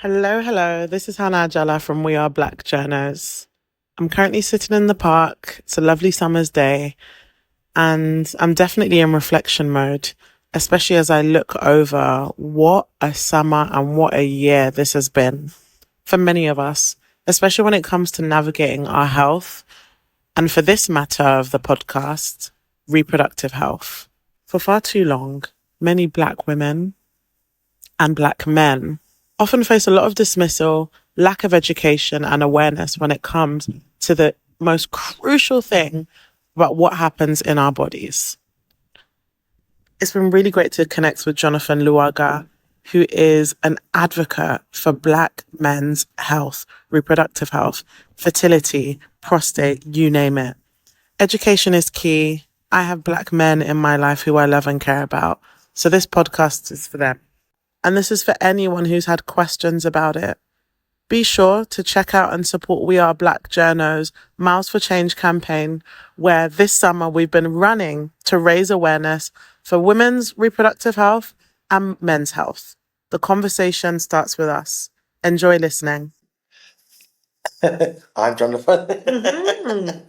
Hello, hello. This is Hannah Ajala from We Are Black Journos. I'm currently sitting in the park. It's a lovely summer's day, and I'm definitely in reflection mode, especially as I look over what a summer and what a year this has been for many of us, especially when it comes to navigating our health. And for this matter of the podcast, reproductive health. For far too long, many Black women and Black men often face a lot of dismissal, lack of education and awareness when it comes to the most crucial thing about what happens in our bodies. It's been really great to connect with Jonathan Luwagga, who is an advocate for Black men's health, reproductive health, fertility, prostate, you name it. Education is key. I have Black men in my life who I love and care about. So this podcast is for them. And this is for anyone who's had questions about it. Be sure to check out and support We Are Black Journos Miles for Change campaign, where this summer we've been running to raise awareness for women's reproductive health and men's health. The conversation starts with us. Enjoy listening. I'm Jonathan.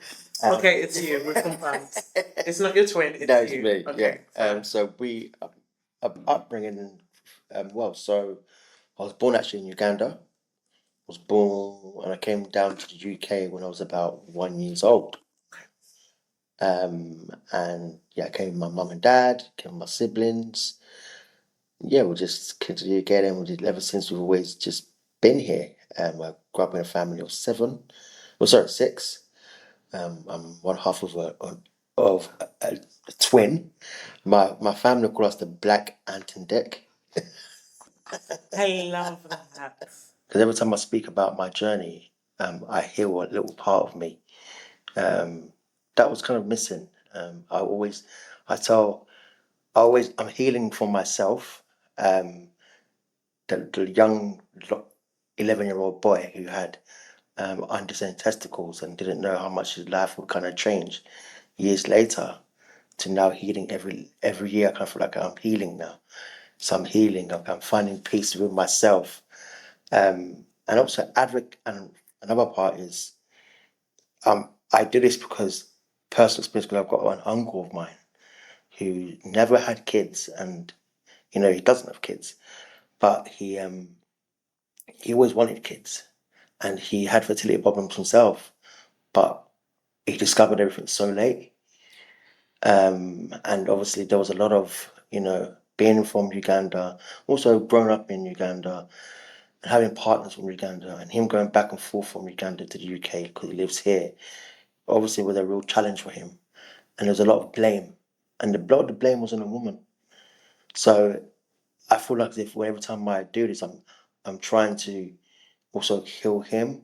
Okay, it's you. We're confirmed. It's not your twin. It's No, it's you. me. Okay. Yeah. So we upbringing. So I was born actually in Uganda. Was born and I came down to the UK when I was about 1 year old. And yeah, I came with my mum and dad, came with my siblings. Yeah, we just came to the UK and we did ever since we've always just been here. I grew up in a family of seven. Well, sorry, six. I'm one half of a twin. My family call us the Black Ant and Deck I love that. because every time I speak about my journey, I heal a little part of me that was kind of missing. I tell, I'm healing for myself. Um, the young 11-year-old boy who had undescended testicles and didn't know how much his life would kind of change years later to now healing every year. I kind of feel like I'm healing now. So I'm healing. I'm finding peace with myself. And also and another part is I do this because personal experience. Because I've got an uncle of mine who never had kids, and he doesn't have kids, but he always wanted kids, and he had fertility problems himself, but he discovered everything so late. And obviously there was a lot of, being from Uganda, also growing up in Uganda and having partners from Uganda and him going back and forth from Uganda to the UK because he lives here, obviously was a real challenge for him. And there's a lot of blame. And lot of the blame was on a woman. So I feel like as if every time I do this, I'm trying to also heal him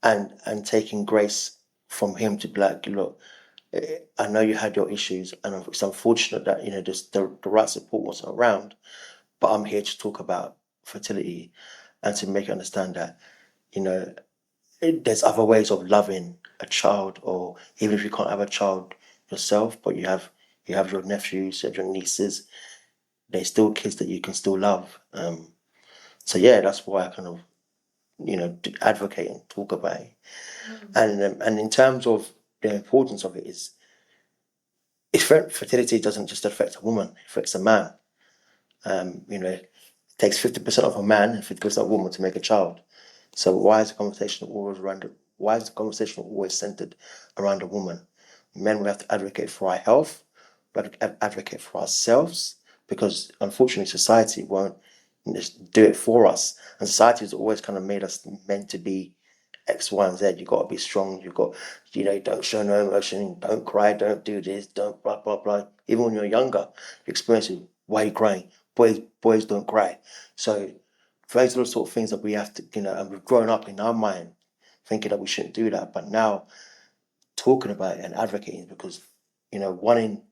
and taking grace from him to be like, look, I know you had your issues, and it's unfortunate that the right support wasn't around. But I'm here to talk about fertility and to make you understand that you know there's other ways of loving a child, or even if you can't have a child yourself, but you have your nephews, you have your nieces. They're still kids that you can still love. So yeah, that's why I kind of advocate and talk about it. And in terms of the importance of it is, fertility doesn't just affect a woman; it affects a man. It takes 50% of a man and 50% of a woman to make a child. So why is the conversation always centered around a woman? Men, we have to advocate for our health, we have to advocate for ourselves, because unfortunately society won't just do it for us. And society has always kind of made us meant to be X, Y, and Z. You got to be strong. Don't show no emotion. Don't cry. Don't do this. Don't blah blah blah. Even when you're younger, you experience it. Why are you crying? Boys don't cry. So those are the sort of things that we have to, and we've grown up in our mind thinking that we shouldn't do that. But now talking about it and advocating, because one in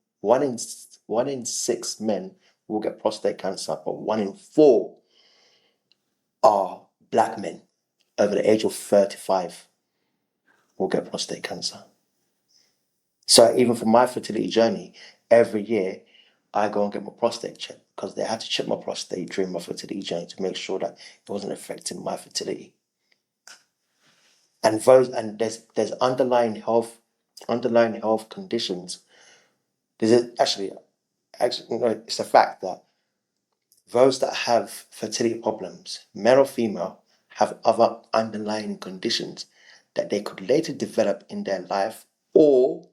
6 men will get prostate cancer, but 1 in 4 are Black men over the age of 35 will get prostate cancer. So even for my fertility journey, every year I go and get my prostate checked. because they had to check my prostate during my fertility journey to make sure that it wasn't affecting my fertility. And there's underlying health conditions. Actually, it's the fact that those that have fertility problems, male or female, have other underlying conditions that they could later develop in their life or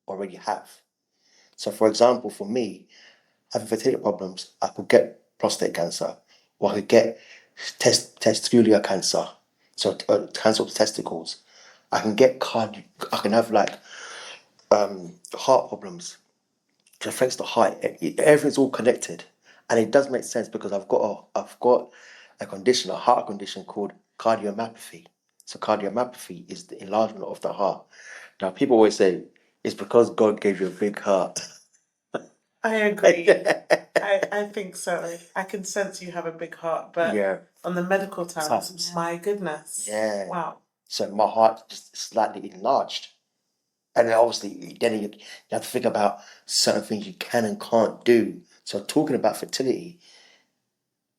already have. So, for example, for me, having fertility problems, I could get prostate cancer, or I could get testicular cancer, so cancer of the testicles. I can get I can have like heart problems, which affects the heart. Everything's all connected, and it does make sense because I've got a condition, a heart condition called cardiomyopathy. So cardiomyopathy is the enlargement of the heart. Now people always say it's because God gave you a big heart. I agree. I think so. I can sense you have a big heart, but Yeah. on the medical terms, my goodness. Yeah. Wow. So my heart just slightly enlarged. And then obviously, then you have to think about certain things you can and can't do. So talking about fertility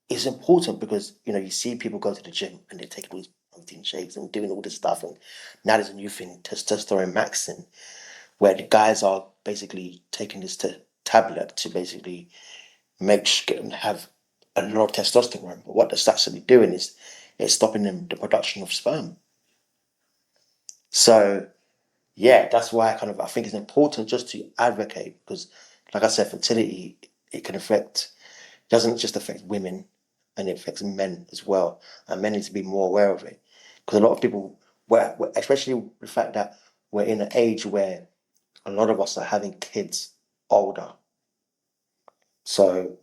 is important because, you see people go to the gym and they're taking all these protein shakes and doing all this stuff. And now there's a new thing, testosterone maxing, where the guys are basically taking this tablet to basically get them to have a lot of testosterone. But what that's actually doing is it's stopping the production of sperm. So yeah, that's why I think it's important just to advocate because, like I said, fertility doesn't just affect women, and it affects men as well, and men need to be more aware of it because a lot of people, especially the fact that we're in an age where a lot of us are having kids older, so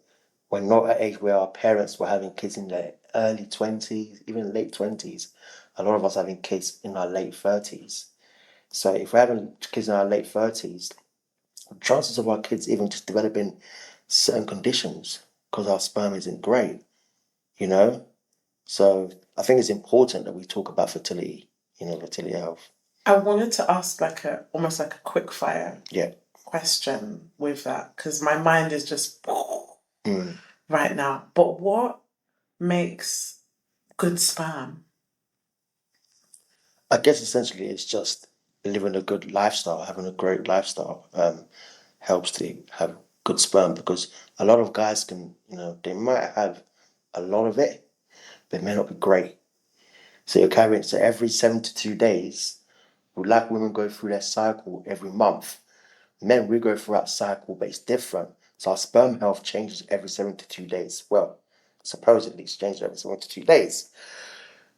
we're not at an age where our parents were having kids in their early 20s, even late 20s. A lot of us are having kids in our late 30s. So if we're having kids in our late 30s, chances of our kids even just developing certain conditions because our sperm isn't great, you know? So I think it's important that we talk about fertility, fertility health. I wanted to ask almost like a quick fire Yeah. question with that because my mind is just Mm. right now. But what makes good sperm? I guess essentially it's just living a good lifestyle, having a great lifestyle helps to have good sperm because a lot of guys they might have a lot of it, but it may not be great. So you're carrying, so every 72 days, like women go through their cycle every month, men, we go through that cycle, but it's different. So our sperm health changes every 72 days. Well, supposedly it's changed every 72 days.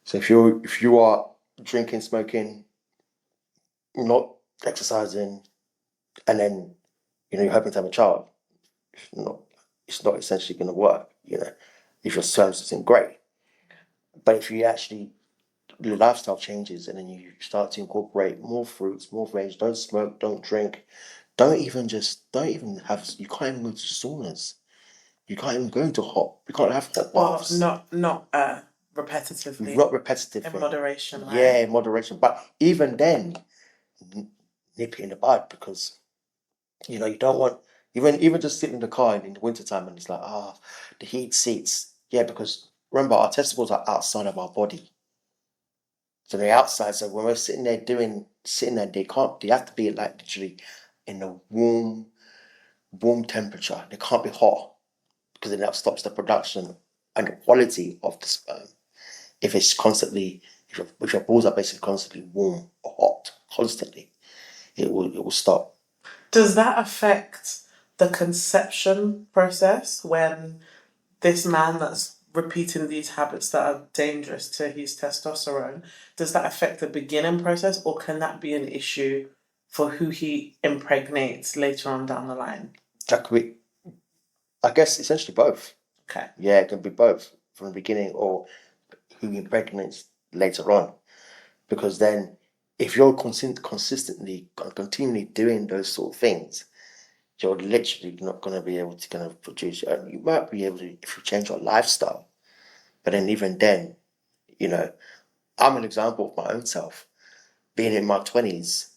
So if you are drinking, smoking, not exercising, and then you're hoping to have a child, not it's not essentially going to work. If your sperm isn't great. But if you actually your lifestyle changes and then you start to incorporate more fruits, more veg, don't smoke, don't drink, don't even have, you can't even go to saunas. You can't even go into you can't have hot baths. Not repetitively. Not repetitively. In moderation, right? Yeah, in moderation. But even then, nip it in the bud because, you don't want, even just sitting in the car in the wintertime and it's like, the heat seats. Yeah, because remember, our testicles are outside of our body. So they're outside. So when we're sitting there, they have to be like literally in a warm temperature. They can't be hot because then that stops the production and the quality of the sperm. If it's constantly, if your balls are basically constantly warm or hot, constantly, it will stop. Does that affect the conception process when this man that's repeating these habits that are dangerous to his testosterone, does that affect the beginning process or can that be an issue for who he impregnates later on down the line? That could be, I guess, essentially both. Okay. Yeah, it can be both from the beginning or who impregnates later on. Because then, if you're consistently, continually doing those sort of things, you're literally not going to be able to kind of produce. You might be able to if you change your lifestyle, but then even then, I'm an example of my own self. Being in my 20s,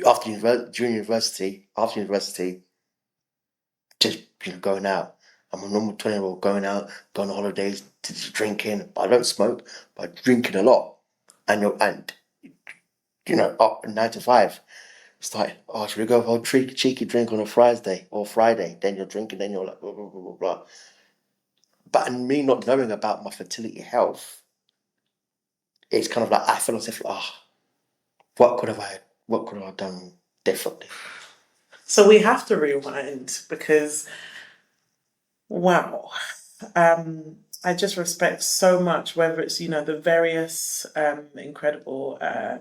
after university, just going out. I'm a normal 20-year-old going out, going on holidays, drinking. But I don't smoke, but drinking a lot. And up 9 to 5. It's like, oh, should we go for a cheeky drink on a Friday or Friday? Then you're drinking, then you're like, blah, blah, blah, blah, blah. But me not knowing about my fertility health, it's kind of like I feel as if, what could I have done differently? So we have to rewind because, wow, I just respect so much, whether it's, the various incredible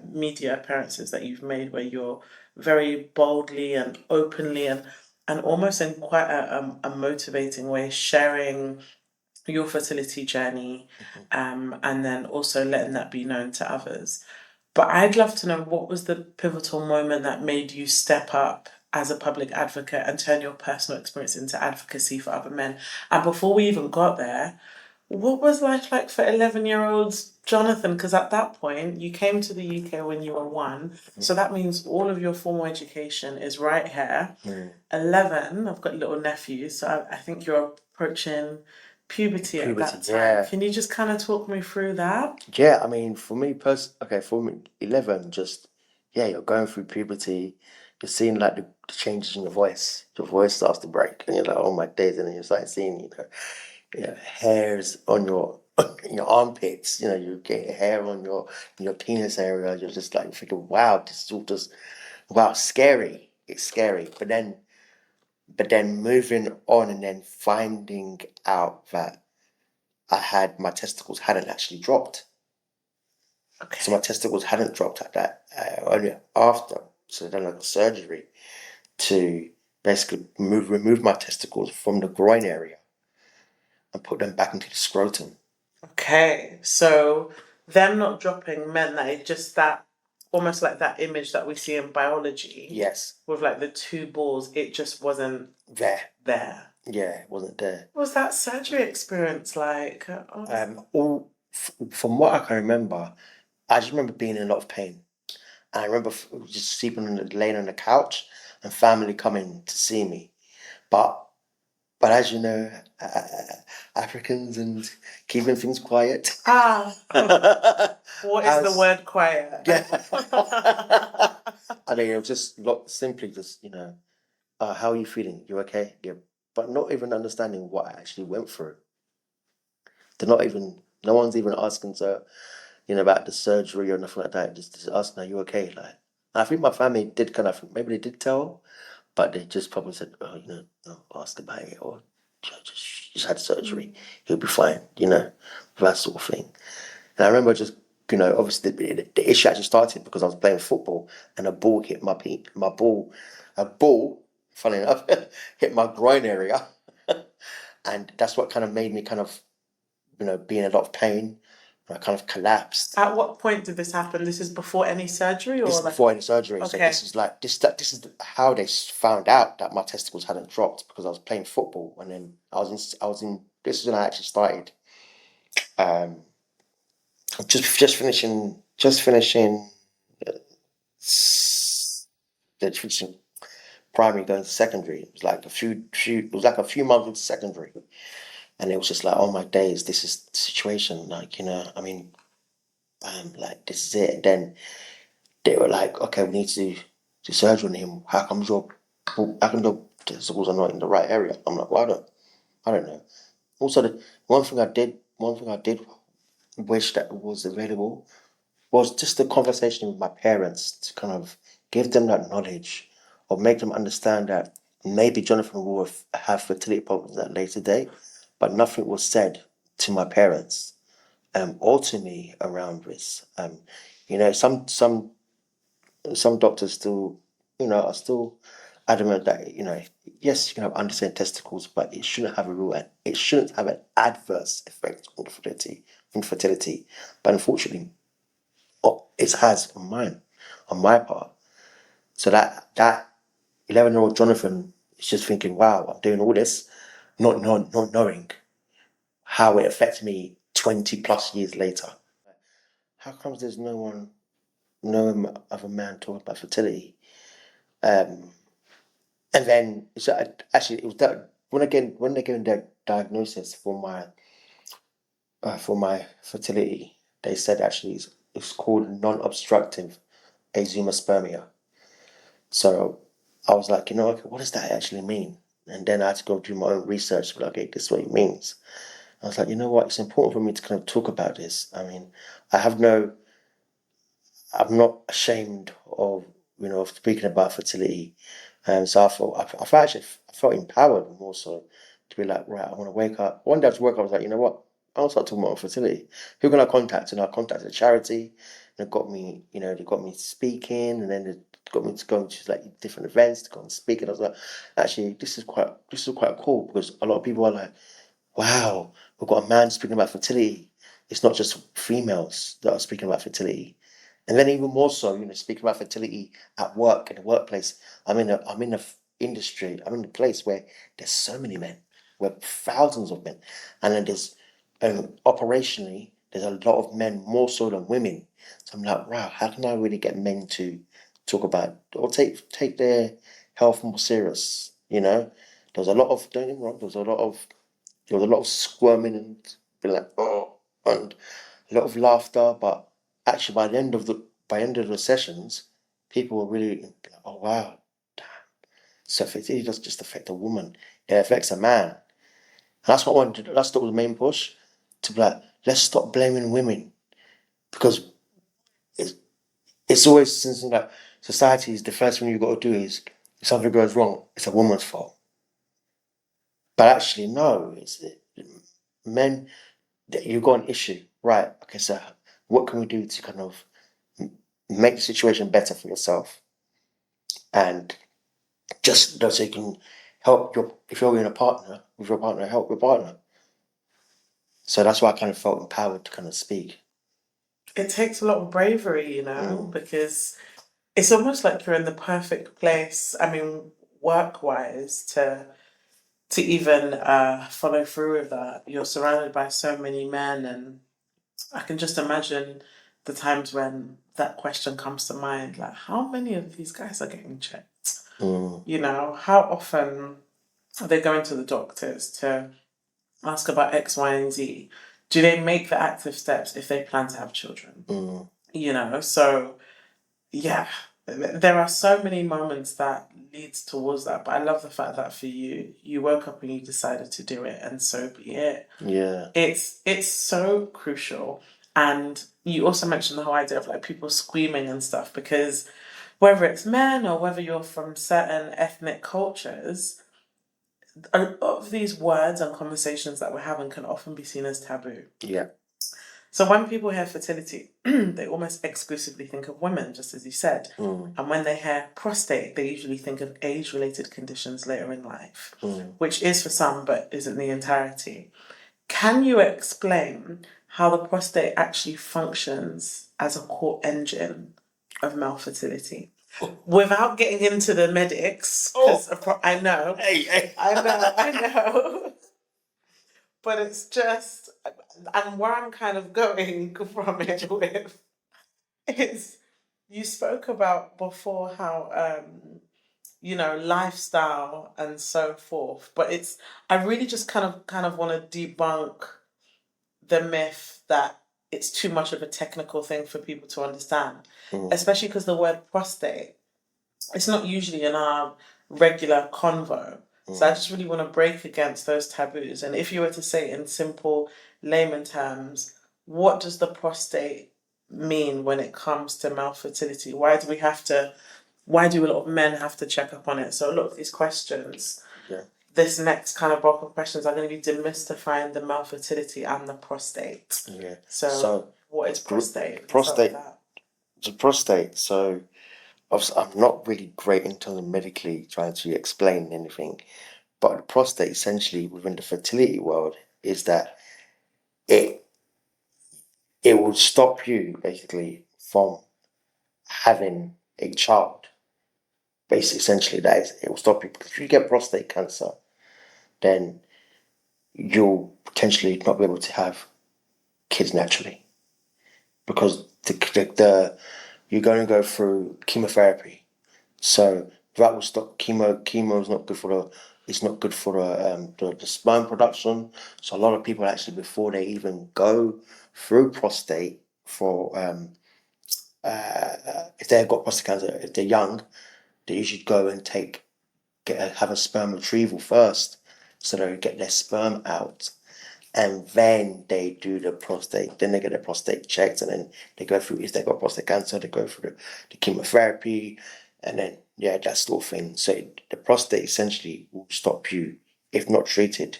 media appearances that you've made where you're very boldly and openly and almost in quite a motivating way sharing your fertility journey, and then also letting that be known to others. But I'd love to know, what was the pivotal moment that made you step up as a public advocate and turn your personal experience into advocacy for other men? And before we even got there, what was life like for 11-year-old Jonathan? Because at that point, you came to the UK when you were 1. So that means all of your formal education is right here. 11, I've got little nephews, so I think you're approaching puberty at that time. Yeah. Can you just kind of talk me through that? Yeah, I mean, for me, for me, 11, you're going through puberty, you're seeing like the changes in your voice starts to break, and you're like, oh my days, and then you start seeing, hairs on your in your armpits, you get hair on your penis area, you're just like thinking, wow, this is all just, wow, scary, it's scary, but then moving on and then finding out that my testicles hadn't actually dropped. Okay. So my testicles hadn't dropped at that, only after. So then I got surgery to basically remove my testicles from the groin area and put them back into the scrotum. Okay, so them not dropping meant that it just that almost like that image that we see in biology. Yes. With like the 2 balls, it just wasn't There. there. Yeah, it wasn't there. What was that surgery experience like? From what I can remember, I just remember being in a lot of pain. And I remember just laying on the couch and family coming to see me. But as you know, Africans and keeping things quiet. What is the word quiet? Yeah. I mean, it was just simply just, how are you feeling? You okay? Yeah. But not even understanding what I actually went through. No one's even asking about the surgery or nothing like that. Just asking, are you okay? Like, I think my family did maybe they did tell, but they just probably said, oh, no, ask about it, or just had surgery. He'll be fine, that sort of thing. And I remember just, obviously the issue actually started because I was playing football and a ball hit a ball, funny enough, hit my groin area. And that's what kind of made me kind of, be in a lot of pain. And I kind of collapsed. At what point did this happen? This is before any surgery, or This is before any surgery. So Okay. this is like this is how they found out that my testicles hadn't dropped, because I was playing football and then I was in this is when I actually started just finishing primary, going to secondary. It was like a few months into secondary, and it was just like, oh my days, this is the situation. Like, I mean, like, this is it. And then they were like, okay, we need to do surgery on him. How come your testicles are not in the right area? I'm like, well, I don't know. Also, the one thing I did wish that was available was just the conversation with my parents, to kind of give them that knowledge, or make them understand that maybe Jonathan will have fertility problems at a later date, but nothing was said to my parents, or to me around this. Some doctors still, are still adamant that, yes, you can have undescended testicles, but it shouldn't have an adverse effect on fertility. But unfortunately, it has on my part. So that 11-year-old Jonathan is just thinking, wow, I'm doing all this, not knowing how it affects me 20 plus years later. How comes there's no other man talking about fertility? And then, so actually, it was when they gave their diagnosis for my fertility, they said actually it's called non-obstructive azoospermia. So I was like, okay, what does that actually mean? And then I had to go do my own research. Like, okay, this is what it means. I was like, you know what? It's important for me to kind of talk about this. I mean, I have no, I'm not ashamed of, of speaking about fertility. And so I felt actually, I felt empowered more so to be like, right, I want to wake up. One day after work, I was like, you know what? I want to start talking about fertility. Who can I contact? And I contacted a charity. And it got me, they got me speaking, and then they got me to go to like different events to go and speak. And I was like, actually, this is quite cool because a lot of people are like, wow, we've got a man speaking about fertility. It's not just females that are speaking about fertility. And then even more so, speaking about fertility at work, in the workplace. I'm in a industry, I'm in a place where there's so many men, where thousands of men. And then operationally, there's a lot of men more so than women. So I'm like, wow, how can I really get men to talk about or take their health more serious? There's a lot of, don't get me wrong, there was a lot of squirming and being like, oh, and a lot of laughter. But actually, by end of the sessions, people were really like, oh wow, damn. So fertility doesn't just affect a woman; it affects a man. And that's what I wanted. That's the main push to be like, let's stop blaming women because it's it's always since like society's the first thing you've got to do is if something goes wrong, it's a woman's fault. But actually, no, it's men. You've got an issue, right? Okay, so what can we do to kind of make the situation better for yourself, and just so you can help if you're in a partner with your partner, help your partner. So that's why I kind of felt empowered to kind of speak. It takes a lot of bravery, because it's almost like you're in the perfect place. I mean, work wise, to even follow through with that. You're surrounded by so many men, and I can just imagine the times when that question comes to mind, like how many of these guys are getting checked? Mm, How often are they going to the doctors to ask about X, Y, and Z? Do they make the active steps if they plan to have children? mm, So yeah, there are so many moments that leads towards that. But I love the fact that for you, you woke up and you decided to do it, and so be it. yeah. It's so crucial. And you also mentioned the whole idea of like people screaming and stuff, because whether it's men or whether you're from certain ethnic cultures, a lot of these words and conversations that we're having can often be seen as taboo. Yeah. So when people hear fertility, they almost exclusively think of women, just as you said. Mm, And when they hear prostate, they usually think of age-related conditions later in life, mm. which is for some, but isn't the entirety. Can you explain how the prostate actually functions as a core engine of male fertility? Without getting into the medics, because I know, Hey, hey. I know. But it's just, and where I'm kind of going from it with is you spoke about before how, lifestyle and so forth. But I really just kind of want to debunk the myth that it's too much of a technical thing for people to understand, Mm, especially because the word prostate, it's not usually in our regular convo. So I mm. just really want to break against those taboos. And if you were to say in simple layman terms, what does the prostate mean when it comes to male fertility? Why do a lot of men have to check up on it? So a lot of these questions, Yeah. this next kind of block of questions are going to be demystifying the male fertility and the prostate. Yeah. So So what is prostate? Let's start with prostate, that. the prostate. So obviously, I'm not really great in terms of medically trying to explain anything, but the prostate essentially within the fertility world is that it it will stop you basically from having a child. Basically, essentially, that is, it will stop you because if you get prostate cancer, then you'll potentially not be able to have kids naturally because you're going to go through chemotherapy. So that will stop chemo. Chemo is not good for the it's not good for the sperm production. So a lot of people actually, before they even go through prostate for if they've got prostate cancer, if they're young, they usually go and have a sperm retrieval first, so they get their sperm out, and then they do the prostate. Then they get their prostate checked, and then they go through, if they've got prostate cancer, they go through the chemotherapy, and then that sort of thing. So the prostate essentially will stop you, if not treated,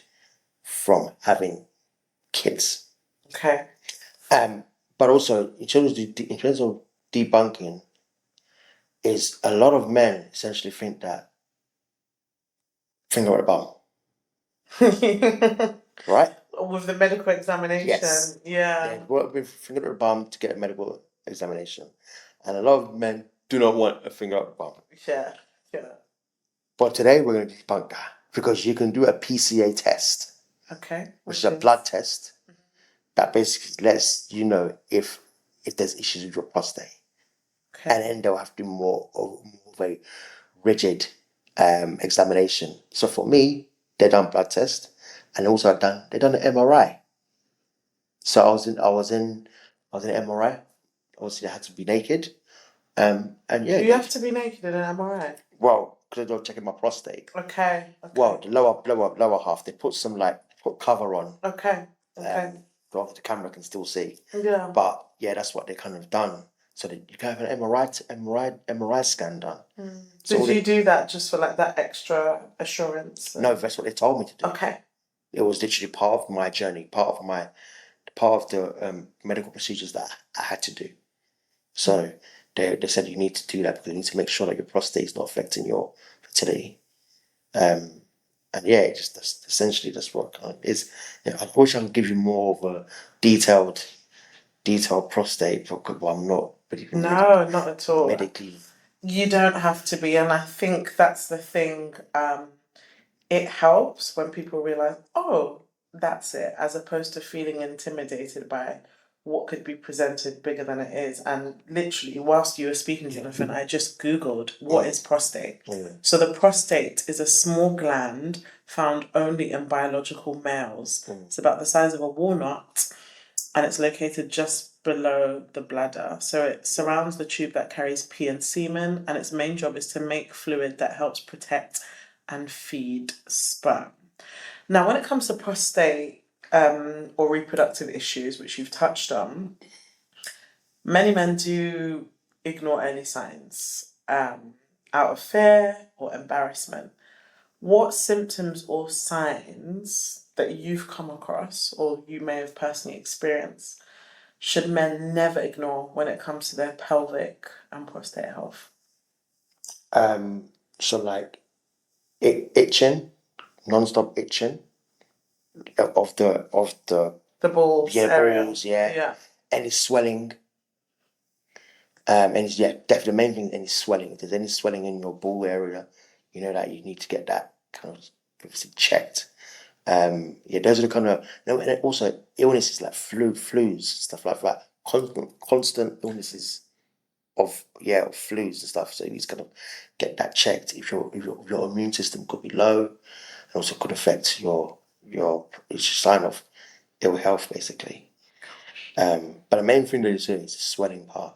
from having kids. Okay. But also in terms of debunking, is a lot of men essentially think that finger at the bum, right? With the medical examination. Yes. Yeah. They work with finger at the bum to get a medical examination, and a lot of men do not want a finger at the bum. Yeah. Yeah. But today we're going to debunk that, because you can do a PCA test, Okay. which is a blood test that basically lets you know if there's issues with your prostate. Okay. And then they'll have to do more of a rigid examination. So for me, they done blood test, and also they done an MRI. So I was in MRI. Obviously, I had to be naked. And yeah. Do you have to be naked in an MRI? Well, because they were checking my prostate. Okay. Well, the lower half, they put cover on. Okay. So the camera can still see. Yeah. But yeah, that's what they kind of done. So that you can have an MRI scan done. So did you do that just for like that extra assurance? No, that's what they told me to do. Okay. It was literally part of my journey, part of the medical procedures that I had to do. So they said you need to do that because you need to make sure that your prostate is not affecting your fertility. And yeah, that's essentially what kind of is. I wish I could give you more of a detailed prostate, but I'm not. No, not at all. Medically, you don't have to be, and I think that's the thing. It helps when people realize, oh, that's it, as opposed to feeling intimidated by what could be presented bigger than it is. And literally, whilst you were speaking, Jonathan, I just Googled what is prostate. So the prostate is a small gland found only in biological males. It's about the size of a walnut, and it's located just below the bladder. So it surrounds the tube that carries pee and semen, and its main job is to make fluid that helps protect and feed sperm. Now, when it comes to prostate or reproductive issues, which you've touched on, many men do ignore early signs out of fear or embarrassment. What symptoms or signs that you've come across or you may have personally experienced should men never ignore when it comes to their pelvic and prostate health? So like itching, non-stop itching of the balls area. balls, any swelling. And definitely the main thing, any swelling. If there's any swelling in your ball area, you know that you need to get that kind of obviously checked. Those are the kind of, and also illnesses like flus, stuff like that. Constant illnesses of flus and stuff. So you need to kind of get that checked. If your immune system could be low, and also could affect it's a sign of ill health basically. But the main thing that you see is the swelling part.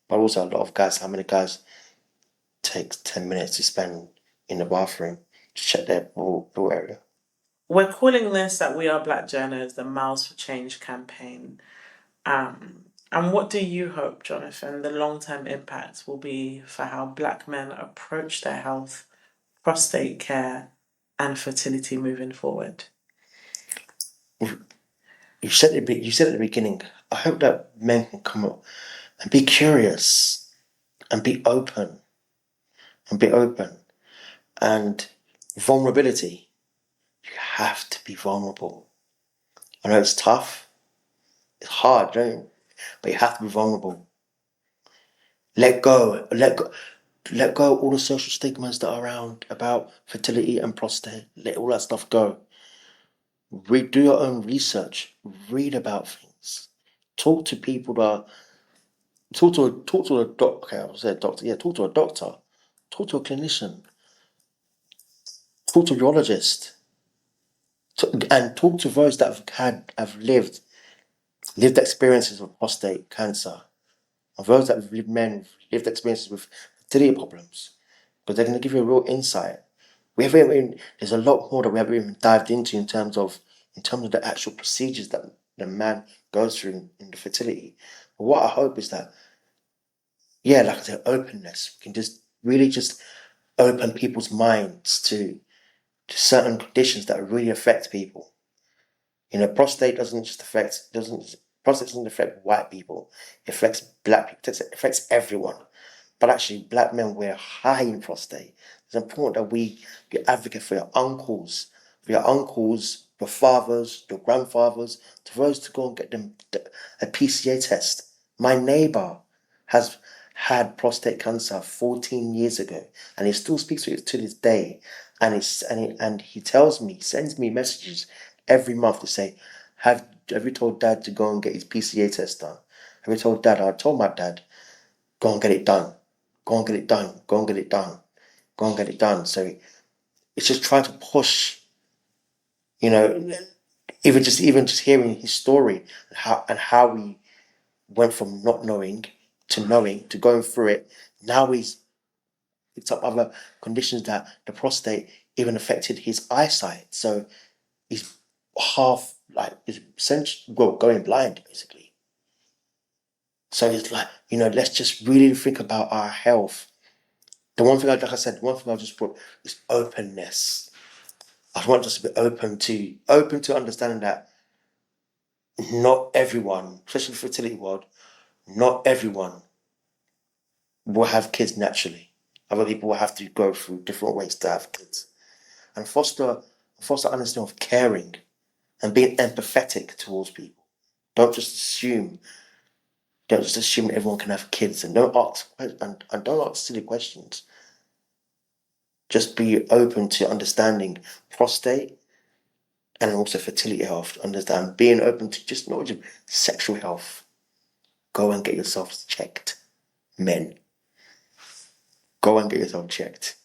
But also a lot of guys, how many guys take 10 minutes to spend in the bathroom to check their ball area? We're calling this at We Are Black Journals the Miles for Change campaign. And what do you hope, Jonathan, the long-term impact will be for how Black men approach their health, prostate care, and fertility moving forward? You said at the beginning, I hope that men can come up and be curious and be open and vulnerability. You have to be vulnerable. I know it's tough, it's hard, but you have to be vulnerable. Let go of all the social stigmas that are around about fertility and prostate. Let all that stuff go. Do your own research. Read about things. Talk to people talk to a doctor. Okay, I said doctor. Yeah, talk to a doctor. Talk to a clinician. talk to a urologist, and talk to those that have lived experiences with prostate cancer, and those that have lived experiences with fertility problems, because they're going to give you a real insight. There's a lot more that we haven't even dived into in terms of the actual procedures that the man goes through in the fertility. But what I hope is that, yeah, like I said, openness. We can just really just open people's minds to certain conditions that really affect people. You know, prostate doesn't affect white people. It affects black people. It affects everyone. But actually, black men, we're high in prostate. It's important that we advocate for your fathers, your grandfathers, to those to go and get them a PCA test. My neighbor has had prostate cancer 14 years ago, and he still speaks to it to this day. And he tells me, sends me messages every month to say, have you told Dad to go and get his PCA test done? Have you told Dad? I told my dad, go and get it done. Go and get it done. Go and get it done. Go and get it done. So it's just trying to push, you know, even just hearing his story and how we went from not knowing to going through it. Now he's picked up other conditions that the prostate even affected his eyesight. So he's he's essentially going blind basically. So it's like, let's just really think about our health. The one thing, like I said, I just put is openness. I want us to be open to understanding that not everyone, especially the fertility world, not everyone will have kids naturally. Other people will have to go through different ways to have kids. And foster understanding of caring and being empathetic towards people. Don't just assume everyone can have kids, and don't ask silly questions. Just be open to understanding prostate and also fertility health. Understand, being open to just knowledge of sexual health. Go and get yourselves checked, men. Go and get yourself checked.